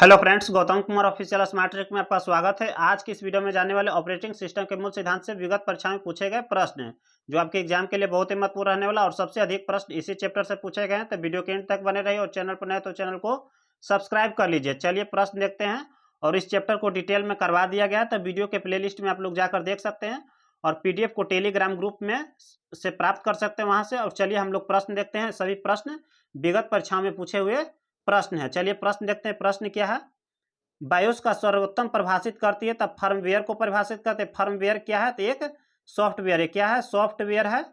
Hello friends, Gautam Kumar official smart trick में आपका स्वागत है। आज की इस वीडियो में जानने वाले ऑपरेटिंग सिस्टम के मूल सिद्धांत से विगत परीक्षा में पूछे गए प्रश्न हैं, जो आपके एग्जाम के लिए बहुत ही महत्वपूर्ण रहने वाला और सबसे अधिक प्रश्न इसी चैप्टर से पूछे गए हैं। तो वीडियो के एंड तक बने रहिए और चैनल पर नए तो चैनल को सब्सक्राइब कर लीजिए। चलिए प्रश्न देखते हैं और इस चैप्टर को डिटेल में करवा दिया गया है, तो वीडियो के प्ले लिस्ट में आप लोग जाकर देख सकते हैं और PDF को टेलीग्राम ग्रुप में से प्राप्त कर सकते हैं वहां से। और चलिए हम लोग प्रश्न देखते हैं। सभी प्रश्न विगत परीक्षाओं में पूछे हुए प्रश्न है। चलिए प्रश्न देखते हैं। प्रश्न क्या है? बायोस का सर्वोत्तम परिभाषित करती है, तब फर्मवेयर को परिभाषित करते हैं। फर्मवेयर क्या है? तो एक सॉफ्टवेयर है। क्या है? सॉफ्टवेयर है।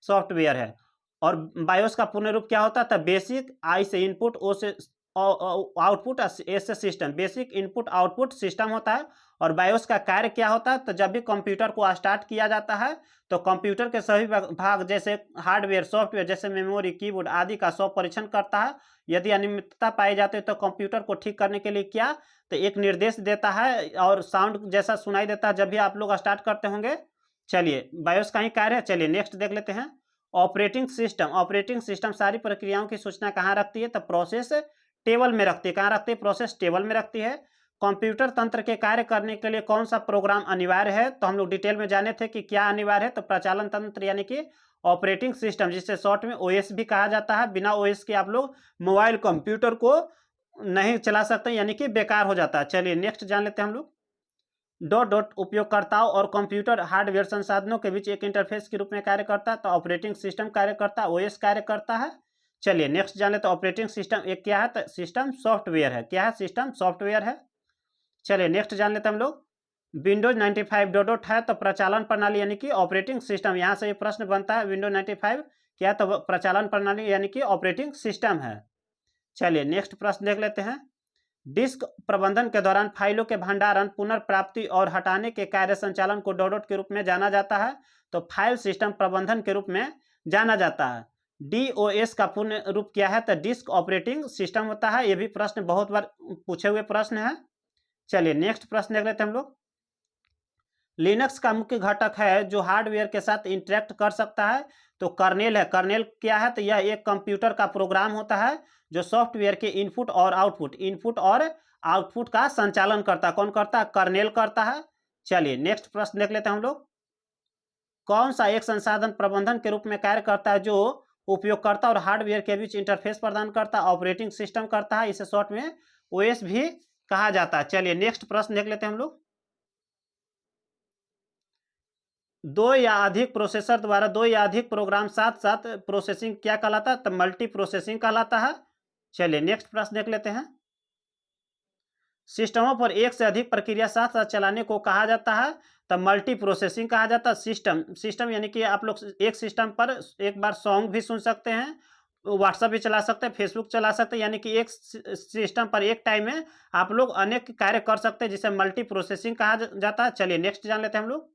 सॉफ्टवेयर है। और बायोस का पूर्ण रूप क्या होता है? तो बेसिक, आई से इनपुट, ओ से आउटपुट, एस से system. Basic input output system होता है। और बायोस का कार्य क्या होता है? तो जब भी कंप्यूटर को स्टार्ट किया जाता है तो कंप्यूटर के सभी भाग जैसे हार्डवेयर, सॉफ्टवेयर जैसे मेमोरी, कीबोर्ड आदि का स्व परीक्षण करता है। यदि अनियमितता पाई जाती है तो कंप्यूटर को ठीक करने के लिए क्या, तो एक निर्देश देता है और साउंड जैसा सुनाई देता है जब भी आप लोग स्टार्ट करते होंगे। चलिए बायोस का ही कार्य है। चलिए नेक्स्ट देख लेते हैं। Operating system. ऑपरेटिंग सिस्टम सारी प्रक्रियाओं की सूचना कहाँ रखती है? तो प्रोसेस टेबल में रखती है। कहाँ रखती है? प्रोसेस टेबल में रखती है। कंप्यूटर तंत्र के कार्य करने के लिए कौन सा प्रोग्राम अनिवार्य है? तो हम लोग डिटेल में जाने थे कि क्या अनिवार्य है। तो प्रचालन तंत्र यानी कि ऑपरेटिंग सिस्टम, जिसे शॉर्ट में OS भी कहा जाता है। बिना OS के आप लोग मोबाइल कंप्यूटर को नहीं चला सकते, यानी कि बेकार हो जाता है। चलिए नेक्स्ट जान लेते हैं हम लोग। डॉट डॉट उपयोगकर्ताओं और कंप्यूटर हार्डवेयर संसाधनों के बीच एक इंटरफेस के रूप में कार्य करता है। तो ऑपरेटिंग सिस्टम कार्य करता है, OS कार्य करता है। चलिए नेक्स्ट जान लेते हैं। ऑपरेटिंग सिस्टम एक क्या है? तो सिस्टम सॉफ्टवेयर है। क्या है? सिस्टम सॉफ्टवेयर है। चलिए नेक्स्ट जान लेते हैं हम लोग। विंडोज 95 डॉट डॉट है तो प्रचालन प्रणाली यानी कि ऑपरेटिंग सिस्टम। यहाँ से ये प्रश्न बनता है, विंडोज 95 क्या? तो प्रचालन प्रणाली यानी कि ऑपरेटिंग सिस्टम है। चलिए नेक्स्ट प्रश्न देख लेते हैं। डिस्क प्रबंधन के दौरान फाइलों के भंडारण, पुनर्प्राप्ति और हटाने के कार्य संचालन को डॉट डॉट के रूप में जाना जाता है। तो फाइल सिस्टम प्रबंधन के रूप में जाना जाता है। DOS का पूर्ण रूप क्या है? तो डिस्क ऑपरेटिंग सिस्टम होता है। ये भी प्रश्न बहुत बार पूछे हुए प्रश्न है। चलिए नेक्स्ट प्रश्न देख लेते हैं हम लोग। लिनक्स का मुख्य घटक है जो हार्डवेयर के साथ इंटरेक्ट कर सकता है। तो कर्नेल है। कर्नेल क्या है? तो यह एक कंप्यूटर का प्रोग्राम होता है जो सॉफ्टवेयर के इनपुट और आउटपुट का संचालन करता है। कौन करता है? कर्नेल करता है। चलिए नेक्स्ट प्रश्न देख लेते हैं हम लोग। कौन सा एक संसाधन प्रबंधन के रूप में कार्य करता है जो उपयोगकर्ता और हार्डवेयर के बीच इंटरफेस प्रदान करता है? ऑपरेटिंग सिस्टम करता है। इसे शॉर्ट में OS भी कहा जाता है। चलिए नेक्स्ट प्रश्न देख लेते हैं हम लोग। दो या अधिक प्रोसेसर द्वारा दो या अधिक प्रोग्राम साथ साथ प्रोसेसिंग क्या कहलाता है? तो मल्टी प्रोसेसिंग कहलाता है। चलिए नेक्स्ट प्रश्न देख लेते हैं। सिस्टमों पर एक से अधिक प्रक्रिया साथ साथ चलाने को कहा जाता है, तो मल्टी प्रोसेसिंग कहा जाता है। सिस्टम यानी कि आप लोग एक सिस्टम पर एक बार सॉन्ग भी सुन सकते हैं, व्हाट्सएप भी चला सकते हैं, फेसबुक चला सकते हैं, यानी कि एक सिस्टम पर एक टाइम में आप लोग अनेक कार्य कर सकते हैं, जिसे मल्टी प्रोसेसिंग कहा जाता है। चलिए नेक्स्ट जान लेते हैं हम लोग।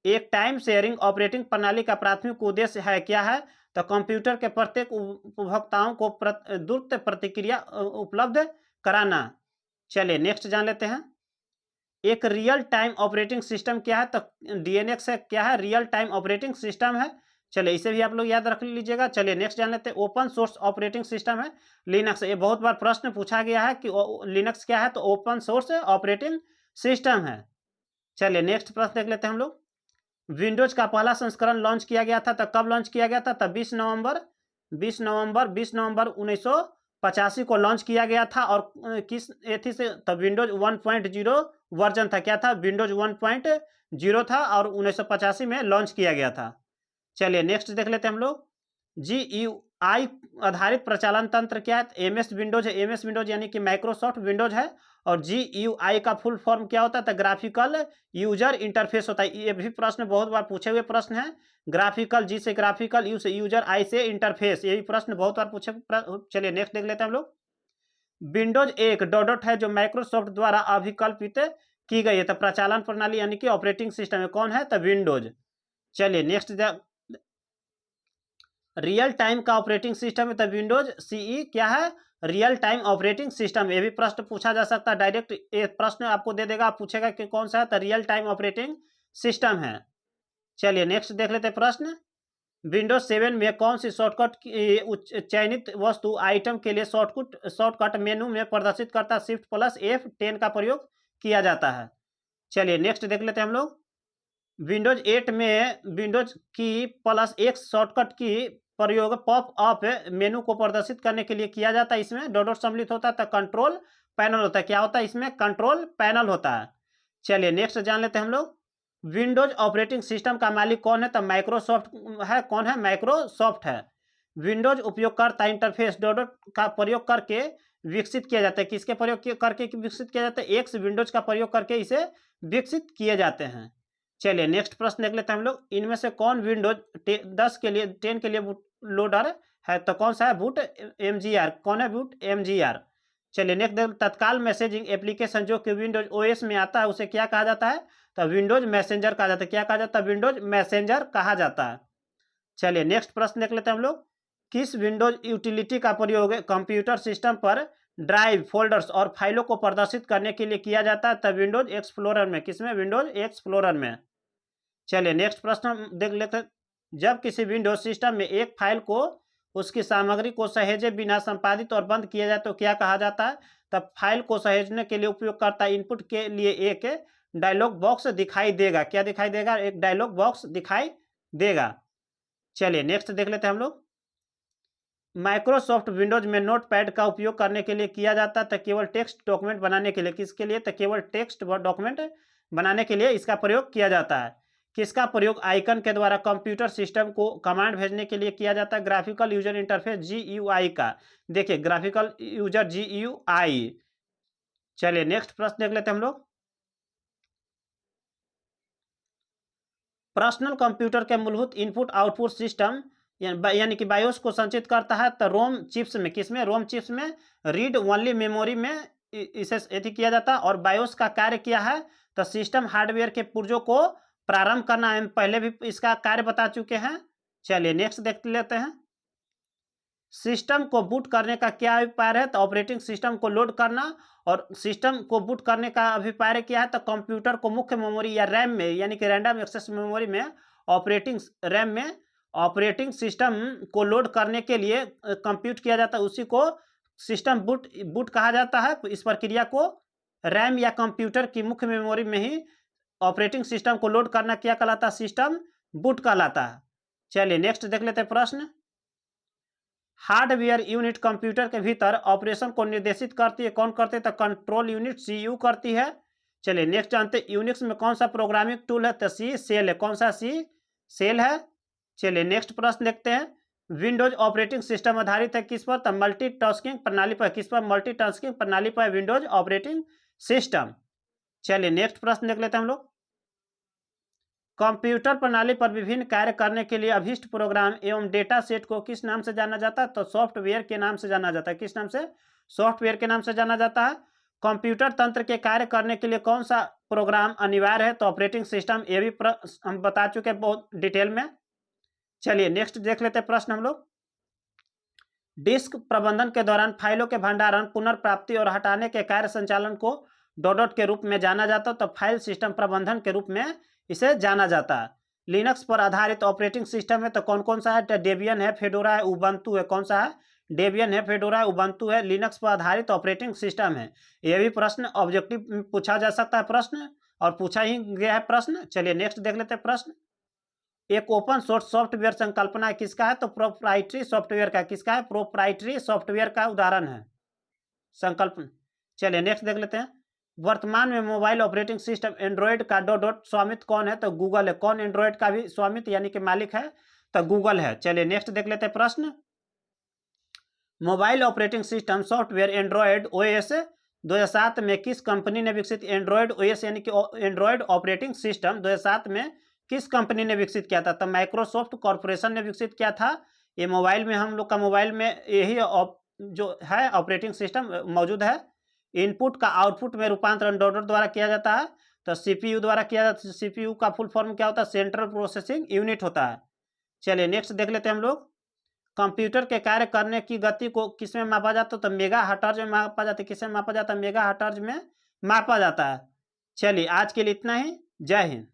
एक टाइम शेयरिंग ऑपरेटिंग प्रणाली का प्राथमिक उद्देश्य है क्या है? तो कंप्यूटर के प्रत्येक उपभोक्ताओं को द्रुत प्रतिक्रिया उपलब्ध कराना। चलिए नेक्स्ट जान लेते हैं। एक रियल टाइम ऑपरेटिंग सिस्टम क्या है? तो DNX है। क्या है? रियल टाइम ऑपरेटिंग सिस्टम है। चलिए इसे भी आप लोग याद रख लीजिएगा। चलिए नेक्स्ट जान लेते हैं। ओपन सोर्स ऑपरेटिंग सिस्टम है लिनक्स। ये बहुत बार प्रश्न पूछा गया है कि लिनक्स क्या है? तो ओपन सोर्स ऑपरेटिंग सिस्टम है। चलिए नेक्स्ट प्रश्न देख लेते हैं हम लोग। विंडोज का पहला संस्करण लॉन्च किया गया था, तो कब लॉन्च किया गया था? तो 20 नवंबर 1985 को लॉन्च किया गया था। और किस एथी से? तो विंडोज 1.0 वर्जन था। क्या था? विंडोज 1.0 था और 1985 में लॉन्च किया गया था। चलिए नेक्स्ट देख लेते हैं हम लोग। GUI आधारित प्रचालन तंत्र क्या है? MS विंडोज है। MS विंडोज यानी कि माइक्रोसॉफ्ट विंडोज है। और GUI का फुल फॉर्म क्या होता है? तो ग्राफिकल यूजर इंटरफेस होता है। ये भी प्रश्न बहुत बार पूछे हुए प्रश्न है। ग्राफिकल, G से ग्राफिकल, U से यूजर, I से इंटरफेस। ये भी प्रश्न बहुत बार पूछे। चलिए नेक्स्ट देख लेते हैं हम लोग। विंडोज एक डॉट डॉट है जो माइक्रोसॉफ्ट द्वारा अभिकल्पित की गई है, तो प्रचालन प्रणाली यानी कि ऑपरेटिंग सिस्टम है। कौन है? तो विंडोज। चलिए नेक्स्ट। रियल टाइम का ऑपरेटिंग सिस्टम है तो विंडोज CE क्या है? Real time operating system. ये भी प्रश्न पूछा जा सकता है। डायरेक्ट ये प्रश्न आपको दे देगा, पूछेगा कि कौन सा है? तो रियल टाइम ऑपरेटिंग सिस्टम है। चलिए नेक्स्ट देख लेते हैं प्रश्न। विंडोज 7 में कौन सी शॉर्टकट की चयनित वस्तु आइटम के लिए शॉर्टकट मेनू में प्रदर्शित करता शिफ्ट प्लस F10 का प्रयोग किया जाता है। चलिए नेक्स्ट देख लेते हैं हम लोग। विंडोज 8 में विंडोज की प्लस X शॉर्टकट की प्रयोग पॉप अप मेनू को प्रदर्शित करने के लिए किया जाता है। इसमें डॉट डॉट सम्मिलित होता है तो कंट्रोल पैनल होता है। क्या होता है इसमें? कंट्रोल पैनल होता है। चलिए नेक्स्ट जान लेते हैं हम लोग। विंडोज ऑपरेटिंग सिस्टम का मालिक कौन है? तो माइक्रोसॉफ्ट है। कौन है? माइक्रोसॉफ्ट है। विंडोज उपयोगकर्ता इंटरफेस डॉट डॉट का प्रयोग करके विकसित किया जाता है। किसके प्रयोग करके विकसित किया जाता है? एक्स विंडोज का प्रयोग करके इसे विकसित किए जाते हैं। चलिए नेक्स्ट प्रश्न देख लेते हैं हम लोग। इनमें से कौन विंडोज 10 के लिए 10 के लिए बूट लोडर है? तो कौन सा है? Boot MGR। कौन है? Boot MGR। चलिए नेक्स्ट, तत्काल मैसेजिंग एप्लीकेशन जो कि विंडोज OS में आता है उसे क्या कहा जाता है? तो विंडोज मैसेंजर कहा जाता है। क्या कहा जाता है? विंडोज मैसेंजर कहा जाता है। चलिए नेक्स्ट प्रश्न देख लेते हैं हम लोग। किस विंडोज यूटिलिटी का प्रयोग कंप्यूटर सिस्टम पर ड्राइव, फोल्डर्स और फाइलों को प्रदर्शित करने के लिए किया जाता है? तब विंडोज एक्सप्लोरर में। किसमें? विंडोज एक्सप्लोरर में। चलिए नेक्स्ट प्रश्न देख लेते हैं। जब किसी विंडोज सिस्टम में एक फाइल को उसकी सामग्री को सहेजे बिना संपादित और बंद किया जाए तो क्या कहा जाता है? तब फाइल को सहेजने के लिए उपयोगकर्ता इनपुट के लिए एक डायलॉग बॉक्स दिखाई देगा। क्या दिखाई देगा? एक डायलॉग बॉक्स दिखाई देगा। चलिए नेक्स्ट देख लेते हैं हम लोग। माइक्रोसॉफ्ट विंडोज में नोटपैड का उपयोग करने के लिए किया जाता है तो केवल टेक्स्ट डॉक्यूमेंट बनाने के लिए। किसके लिए? तो केवल टेक्स्ट डॉक्यूमेंट बनाने के लिए इसका प्रयोग किया जाता है। किसका प्रयोग आइकन के द्वारा कंप्यूटर सिस्टम को कमांड भेजने के लिए किया जाता है? ग्राफिकल यूजर इंटरफेस GUI का। देखिए ग्राफिकल यूजर GUI। चलिए नेक्स्ट प्रश्न देख लेते हैं हम लोग। पर्सनल कंप्यूटर के मूलभूत इनपुट आउटपुट सिस्टम यानी कि बायोस को संचित करता है तो रोम चिप्स में। किसमें? रोम चिप्स में रीड ओनली मेमोरी में इसे यदि किया जाता है। और बायोस का कार्य किया है तो सिस्टम हार्डवेयर के पुर्जों को प्रारंभ करना है। पहले भी इसका कार्य बता चुके हैं। चलिए नेक्स्ट देख लेते हैं। सिस्टम को बूट करने का क्या अभिप्राय है? तो ऑपरेटिंग सिस्टम को लोड करना। और सिस्टम को बूट करने का अभिप्राय क्या है? तो कंप्यूटर को मुख्य मेमोरी या रैम में यानी कि रैंडम एक्सेस मेमोरी में ऑपरेटिंग रैम में ऑपरेटिंग सिस्टम को लोड करने के लिए कंप्यूट किया जाता है। उसी को सिस्टम बूट कहा जाता है। इस प्रक्रिया को रैम या कंप्यूटर की मुख्य मेमोरी में ही ऑपरेटिंग सिस्टम को लोड करना क्या कहलाता है? सिस्टम बूट कहलाता है। चलिए नेक्स्ट देख लेते हैं प्रश्न। हार्डवेयर यूनिट कंप्यूटर के भीतर ऑपरेशन को निर्देशित करती है। कौन करते हैं? तो कंट्रोल यूनिट CPU करती है। चलिए नेक्स्ट जानते हैं यूनिक्स में कौन सा प्रोग्रामिंग टूल है? तो C सेल है। कौन सा? C सेल है। चलिए नेक्स्ट प्रश्न देखते हैं। विंडोज ऑपरेटिंग सिस्टम आधारित है किस पर? तो मल्टीटास्किंग प्रणाली पर। किस पर? मल्टीटास्किंग प्रणाली पर विंडोज ऑपरेटिंग सिस्टम। चलिए नेक्स्ट प्रश्न देख लेते हैं हम लोग। कंप्यूटर प्रणाली पर विभिन्न कार्य करने के लिए अभिष्ट प्रोग्राम एवं डेटा सेट को किस नाम से जाना जाता है? तो सॉफ्टवेयर के नाम से जाना जाता है। किस नाम से? सॉफ्टवेयर के नाम से जाना जाता है। कंप्यूटर तंत्र के कार्य करने के लिए कौन सा प्रोग्राम अनिवार्य है? तो ऑपरेटिंग सिस्टम। ये भी हम बता चुके हैं बहुत डिटेल में। चलिए नेक्स्ट देख लेते हैं प्रश्न हम लोग। डिस्क प्रबंधन के दौरान फाइलों के भंडारण, पुनर्प्राप्ति और हटाने के कार्य संचालन को डॉट के रूप में जाना जाता है। तो फाइल सिस्टम प्रबंधन के रूप में इसे जाना जाता है। लिनक्स पर आधारित ऑपरेटिंग सिस्टम है तो कौन कौन सा है? तो डेबियन है, फेडोरा है, उबंटू है। कौन सा है? डेबियन है, फेडोरा है, उबंटू है। लिनक्स पर आधारित ऑपरेटिंग सिस्टम है। यह भी प्रश्न ऑब्जेक्टिव में पूछा जा सकता है प्रश्न, और पूछा ही गया है प्रश्न। चलिए नेक्स्ट देख लेते हैं प्रश्न। एक ओपन सोर्स सॉफ्टवेयर संकल्पना किसका है? तो प्रोप्राइटरी सॉफ्टवेयर का। किसका है? प्रोप्राइटरी सॉफ्टवेयर का उदाहरण है संकल्पना। चलिए नेक्स्ट देख लेते हैं। वर्तमान में मोबाइल ऑपरेटिंग सिस्टम एंड्रॉयड का डॉट स्वामित्व कौन है? तो गूगल है। कौन एंड्रॉयड का भी स्वामित्व यानी कि मालिक है? तो गूगल है। चलिए नेक्स्ट देख लेते हैं प्रश्न। Mobile operating system software Android OS 2007 में किस कंपनी ने विकसित? एंड्रॉयड OS यानी कि एंड्रॉयड ऑपरेटिंग सिस्टम 2007 में किस कंपनी ने विकसित किया था? तो माइक्रोसॉफ्ट कॉर्पोरेशन ने विकसित किया था। ये मोबाइल में हम लोग का मोबाइल में यही जो है ऑपरेटिंग सिस्टम मौजूद है। इनपुट का आउटपुट में रूपांतरण डॉट द्वारा किया जाता है। तो CPU द्वारा किया जाता है। CPU का फुल फॉर्म क्या होता है? सेंट्रल प्रोसेसिंग यूनिट होता है। चलिए नेक्स्ट देख लेते हैं हम लोग। कंप्यूटर के कार्य करने की गति को किसमें मापा जाता है? तो मेगा हर्ट्ज में मापा जाता है। किसमें मापा जाता है? मेगा हर्ट्ज में मापा जाता है। चलिए आज के लिए इतना ही। जय हिंद।